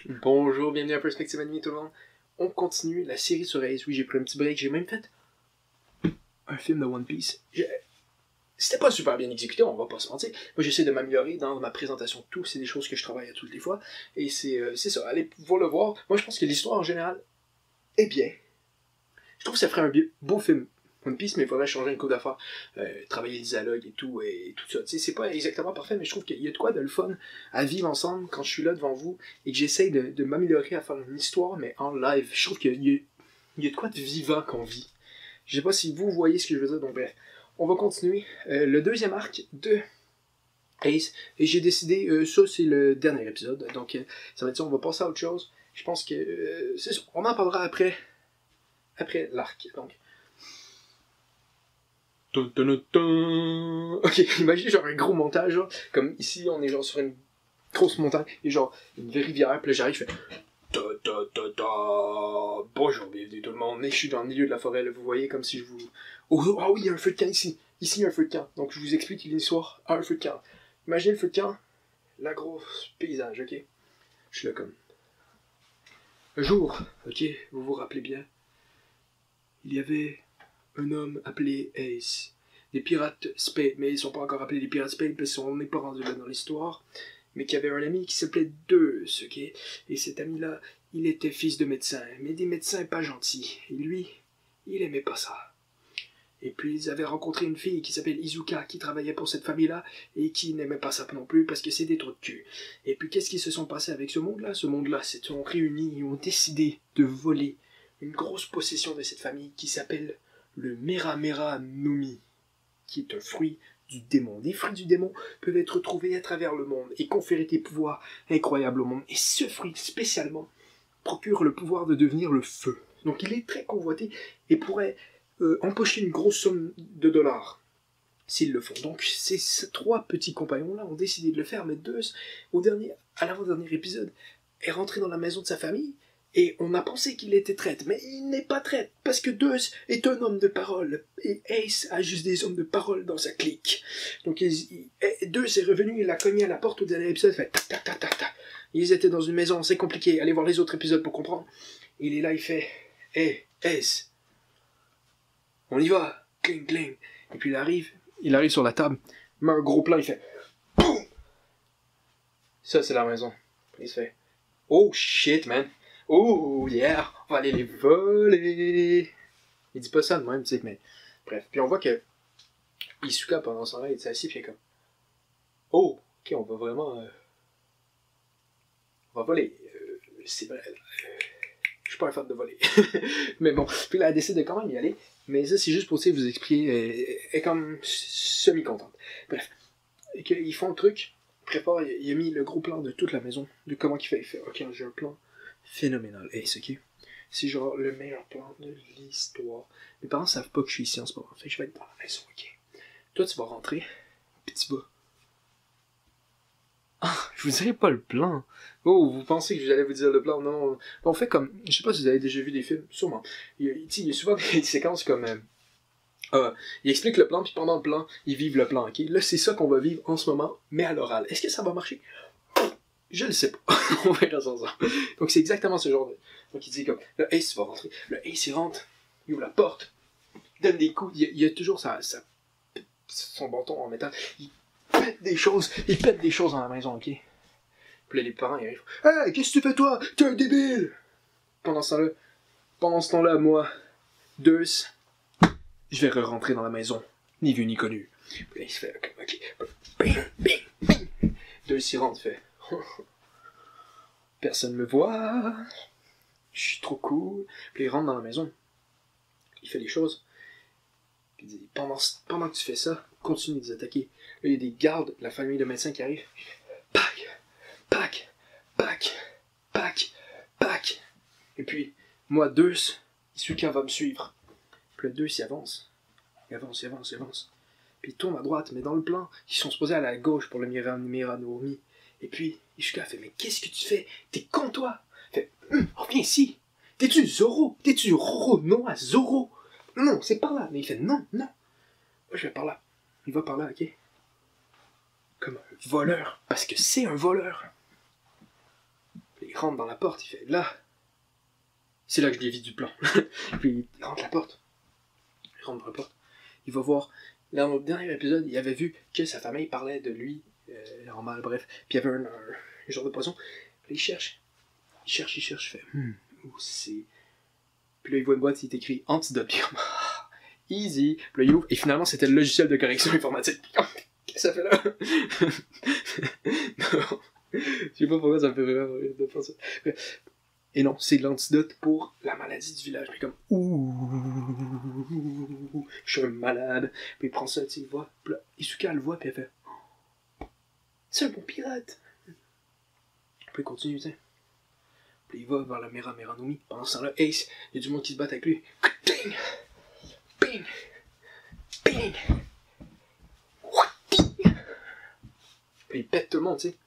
Bonjour, bienvenue à Perspective Anime tout le monde. On continue la série sur Ace. Oui, j'ai pris un petit break, j'ai même fait un film de One Piece. C'était pas super bien exécuté, on va pas se mentir. Moi, j'essaie de m'améliorer dans ma présentation de tout. C'est des choses que je travaille à toutes les fois. Et c'est ça, allez pouvoir le voir. Moi, je pense que l'histoire en général est bien. Je trouve que ça ferait un beau film One Piece, mais il faudrait changer une couple d'affaires. Travailler le dialogue et tout ça. Tu sais, c'est pas exactement parfait, mais je trouve qu'il y a de quoi de le fun à vivre ensemble quand je suis là devant vous et que j'essaye de m'améliorer à faire une histoire, mais en live. Je trouve qu'il y a de quoi de vivant qu'on vit. Je sais pas si vous voyez ce que je veux dire, donc bref. On va continuer le deuxième arc de Ace, et j'ai décidé, ça c'est le dernier épisode, donc ça va être ça, on va passer à autre chose. Je pense que c'est ça, on en parlera après l'arc, donc. Ok, imaginez genre un gros montage, genre, comme ici on est genre sur une grosse montagne, et genre une vraie rivière, puis là j'arrive, je fais bonjour, bienvenue tout le monde, et je suis dans le milieu de la forêt, là, vous voyez, comme si je vous... Oh, ah oui, il y a un feu de camp ici, il y a un feu de camp, donc je vous explique l'histoire à un feu de camp. Imaginez le feu de camp, la grosse paysage, ok? Je suis là comme... Un jour, ok, vous vous rappelez bien, il y avait un homme appelé Ace. Des pirates Spade, mais ils sont pas encore appelés les pirates Spade parce qu'on n'est pas rendu là dans l'histoire. Mais qui avait un ami qui s'appelait Deus, ok? Et cet ami-là, il était fils de médecin, mais des médecins pas gentils. Et lui, il aimait pas ça. Et puis ils avaient rencontré une fille qui s'appelle Izuka, qui travaillait pour cette famille-là, et qui n'aimait pas ça non plus parce que c'est des trous de cul. Et puis qu'est-ce qui se sont passés avec ce monde-là? Ce monde-là, c'est qu'ils ont réuni et ont décidé de voler une grosse possession de cette famille qui s'appelle le Meramera Nomi, qui est un fruit du démon. Les fruits du démon peuvent être trouvés à travers le monde et conférer des pouvoirs incroyables au monde. Et ce fruit, spécialement, procure le pouvoir de devenir le feu. Donc il est très convoité et pourrait empocher une grosse somme de dollars s'ils le font. Donc ces trois petits compagnons-là ont décidé de le faire, mais Deus, à l'avant-dernier épisode, est rentré dans la maison de sa famille. Et on a pensé qu'il était traître, mais il n'est pas traître, parce que Deus est un homme de parole, et Ace a juste des hommes de parole dans sa clique. Donc Deus est revenu, il a cogné à la porte au dernier épisode, il fait tac tac tac tac tac. Ils étaient dans une maison, c'est compliqué, allez voir les autres épisodes pour comprendre. Il est là, il fait hey, Ace, on y va, cling cling. Et puis il arrive sur la table, met un gros plan, il fait boum. Ça c'est la maison. Il se fait oh shit man. Oh yeah, on va aller les voler. Il dit pas ça de même, tu sais, mais bref. Puis on voit que Isuka pendant son rêve, il s'est assis, puis il est comme oh, ok, on va vraiment. On va voler. C'est vrai. Je suis pas un fan de voler. Mais bon, puis là, elle décide de quand même y aller. Mais ça, c'est juste pour essayer de vous expliquer. Elle est comme semi-contente. Bref. Et qu'ils font le truc. Prépare, il a mis le gros plan de toute la maison. De comment il fait. Il fait ok, j'ai un plan phénoménal. Et c'est ok. C'est genre le meilleur plan de l'histoire. Mes parents savent pas que je suis ici en ce moment. Fait que je vais être dans la maison, ok. Toi, tu vas rentrer. Puis tu vas. Ah, je vous dirai pas le plan. Oh, vous pensez que j'allais vous dire le plan? Non. On fait comme... Je sais pas si vous avez déjà vu des films. Sûrement. Il y a souvent des séquences comme... il explique le plan, puis pendant le plan, ils vivent le plan, ok? Là, c'est ça qu'on va vivre en ce moment, mais à l'oral. Est-ce que ça va marcher? Je le sais pas. On verra ça ensemble. Donc, c'est exactement ce genre de... Donc, il dit comme... Le Ace va rentrer. Le Ace, il rentre. Il ouvre la porte. Il donne des coups. Il a toujours son bâton en métal. Il pète des choses dans la maison, ok? Puis là, les parents, ils arrivent. Hey, qu'est-ce que tu fais, toi? T'es un débile! Pendant ce temps-là, moi, Deus, je vais rentrer dans la maison. Ni vu ni connu. Puis là, il se fait, ok. Bing, bing, bing. Deus, il rentre, fait. Personne me voit. Je suis trop cool. Puis il rentre dans la maison. Il fait des choses. Puis il dit, pendant que tu fais ça, continue de les attaquer. Là, il y a des gardes, la famille de médecins qui arrivent. Pac! Pac! Pac! Pac! Pac! Et puis, moi, Deus, Isuka va me suivre. Puis le Deus, il avance. Il avance. Puis il tourne à droite, mais dans le plan, ils sont supposés aller à la gauche pour le Miranomi. Et puis, Isuka fait, mais qu'est-ce que tu fais? T'es con, toi? Il fait, reviens ici. T'es-tu Zoro? T'es-tu Roro? Non, à Zoro. Non, c'est par là. Mais il fait, non. Moi, je vais par là. Il va par là, ok? Comme un voleur. Parce que c'est un voleur. il rentre dans la porte, il fait là. C'est là que je dévie du plan. Puis il rentre la porte. Il rentre dans la porte. Il va voir. Dans le dernier épisode, il avait vu que sa famille parlait de lui en mal, bref. Puis il y avait un genre de poison. Puis il cherche. Il cherche, il fait où c'est. Puis là, il voit une boîte, il est écrit antidote. Puis comme, easy. Puis là, il ouvre. Et finalement, c'était le logiciel de correction informatique. Puis comme, qu'est-ce que ça fait là? Non. Je sais pas pourquoi ça me fait vraiment rire de faire ça. Et non, c'est l'antidote pour la maladie du village. Puis comme, ouh, je suis un malade. Puis il prend ça, tu sais, il voit. Puis là, Isuka le voit, puis elle fait, c'est un bon pirate. Puis il continue, tu sais. Puis il va vers la Mera Meranomi. Pendant ce temps-là, Ace, il y a du monde qui se bat avec lui. Ping! Ping! Ping! Puis il pète tout le monde, tu sais.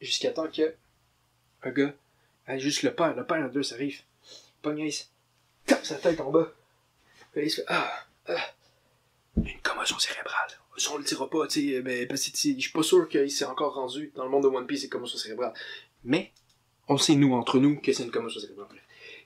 Jusqu'à temps que un gars, juste le père de deux, ça arrive. Pogne Ace, tape sa tête en bas. Puis Ace fait une commotion cérébrale. Ça, on le dira pas, tu sais, mais parce que je suis pas sûr qu'il s'est encore rendu dans le monde de One Piece, c'est commotion cérébrale. Mais, on sait, nous, entre nous, que c'est une commotion cérébrale.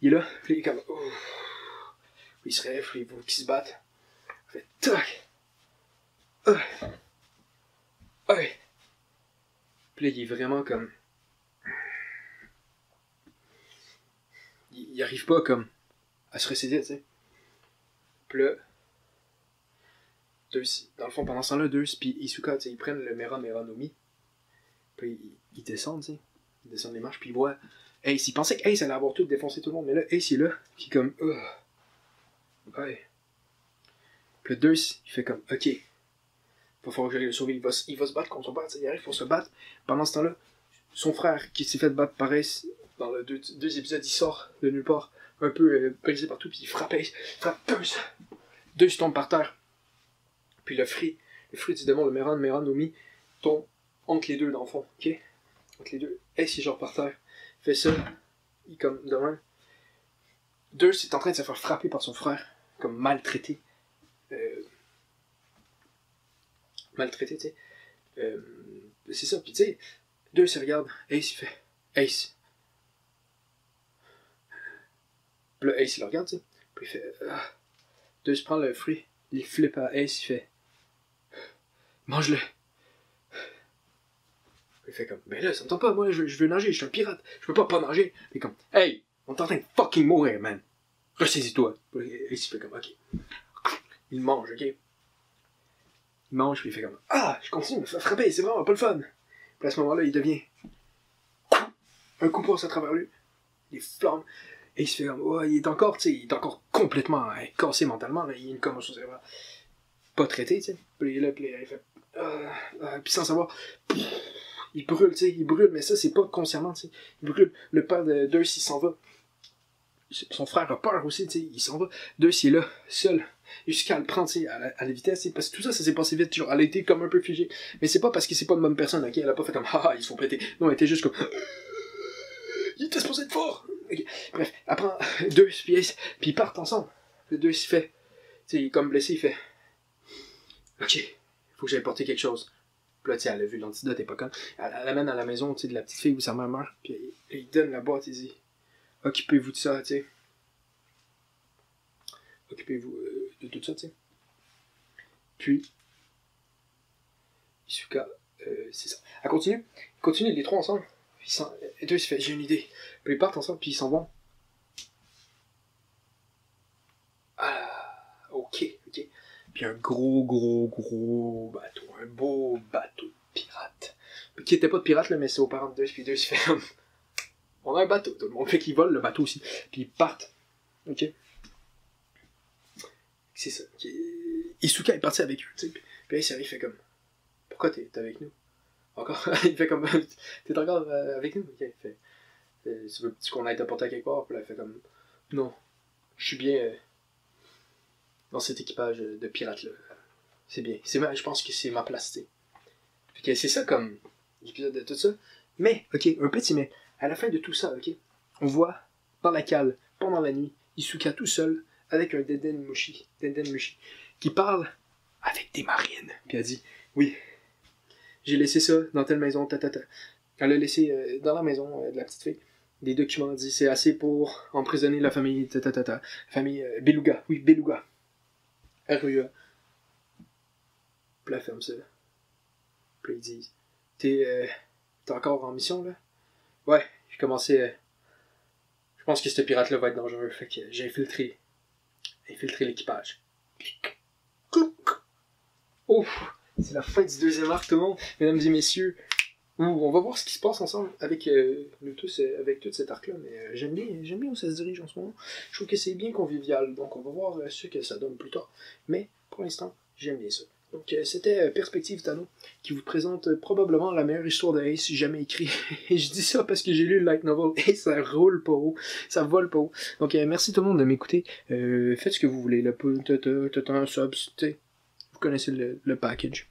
Il est là, puis il est comme, puis il se rêve, puis il voit qu'ils se battent. Il fait, tac! Puis là, il est vraiment comme... Il arrive pas comme à se ressaisir, tu sais. Puis là, dans le fond, pendant ce temps-là, puis Isuka, tu sais, ils prennent le Mera Meranomi. Puis ils descendent, tu sais. Ils descendent les marches, puis ils voient Ace. Ils pensaient qu'Ace allait avoir tout défoncé tout le monde, mais là, Ace est là, qui est comme... Ouais. Puis le Deuce, il fait comme, ok, il va falloir que j'aille le sauver. Il va se battre contre son père, tu sais, il arrive pour se battre. Pendant ce temps-là, son frère, qui s'est fait battre par Ace, dans les deux épisodes, il sort de nulle part, un peu brisé partout, puis il frappe Ace, Deuce. Deuce tombe par terre. Puis le fruit du démon, le Meranomi, tombe entre les deux, dans le fond, ok? Entre les deux. Ace, il genre par terre, fait ça, il comme demain. Deuce est en train de se faire frapper par son frère, comme maltraité. Maltraité, tu sais. C'est ça, puis tu sais, Deuce, il regarde, Ace, il fait, Ace. Puis là, Ace, il le regarde, tu sais. Puis il fait, Deuce prend le fruit, il flippe à Ace, il fait, mange-le. Il fait comme, ben là, ça me tente pas, moi, je veux nager, je suis un pirate, je peux pas nager. Puis comme, hey, on est en train de fucking mourir, man. Ressaisis-toi. Ace, il fait comme, ok. Il mange, ok. Il mange, puis il fait comme, je continue de me faire frapper, c'est vraiment pas le fun. Puis à ce moment-là, il devient un coup passe à travers lui, il flamme, et il se fait comme, il est encore, tu sais, il est encore complètement cassé mentalement, là, il y a une commotion cérébrale pas traitée, tu sais. Puis là, il fait, puis sans savoir, il brûle, tu sais, mais ça, c'est pas consciemment, tu sais. Il brûle, le père de Deuce, il s'en va. Son frère a peur aussi, tu sais, il s'en va. Deuce, il est là, seul. Jusqu'à le prendre, tu sais, à la vitesse, parce que tout ça s'est passé vite, genre, elle a été comme un peu figée. Mais c'est pas parce que c'est pas une bonne personne, ok, elle a pas fait comme, ils se font péter. Non, elle était juste comme, il était supposé être fort. Okay. Bref, elle prend Deuce, puis ils partent ensemble. Le Deuce, il fait, tu sais, il est comme blessé, il fait, ok, faut que j'aille porter quelque chose. Puis là, tu sais, elle a vu l'antidote, t'es pas con. Elle l'amène à la maison, tu sais, de la petite fille où sa mère meurt, puis il donne la boîte, il dit, occupez-vous de ça, tu sais. Occupez-vous de tout ça, tu sais. Puis, Isuka, c'est ça. Elle continue les trois ensemble. Et deux, il se fait, j'ai une idée. Puis ils partent ensemble, puis ils s'en vont. Ok. Puis un gros bateau, un beau bateau de pirate. Qui était pas de pirate, là, mais c'est aux parents de deux, puis deux, il se fait, on a un bateau, tout le monde fait qu'ils volent le bateau aussi. Puis ils partent. Ok. C'est ça. Isuka est parti avec eux, tu sais. Puis là, il fait comme, pourquoi t'es avec nous? Encore? Il fait comme, t'es encore avec nous? Ok, il fait, tu veux qu'on aille t'apporter à quelque part? Puis là, il fait comme, non, je suis bien dans cet équipage de pirates là. C'est bien. Je pense que c'est ma place, tu sais. Fait que c'est ça comme l'épisode de tout ça. Mais, ok, un petit mais. À la fin de tout ça, ok, on voit dans la cale, pendant la nuit, Isuka tout seul, avec un Denden Mushi, qui parle avec des marines. Puis elle dit, oui, j'ai laissé ça dans telle maison, Elle a laissé dans la maison de la petite fille des documents. Elle dit c'est assez pour emprisonner la famille la famille Beluga. Oui, Beluga. R-U-A. Puis la ferme ça. Puis ils disent t'es encore en mission là? Ouais, j'ai commencé. Je pense que ce pirate-là va être dangereux. Fait que j'ai infiltré l'équipage. Oh! C'est la fin du deuxième arc, tout le monde. Mesdames et messieurs, on va voir ce qui se passe ensemble avec nous tous, avec tout cet arc-là. Mais j'aime bien où ça se dirige en ce moment. Je trouve que c'est bien convivial. Donc on va voir ce que ça donne plus tard. Mais pour l'instant, j'aime bien ça. Donc c'était Perspective Tano qui vous présente probablement la meilleure histoire de Ace jamais écrite. Et je dis ça parce que j'ai lu le light novel et ça roule pas haut, ça vole pas haut. Donc merci tout le monde de m'écouter. Faites ce que vous voulez, un sub, vous connaissez le package.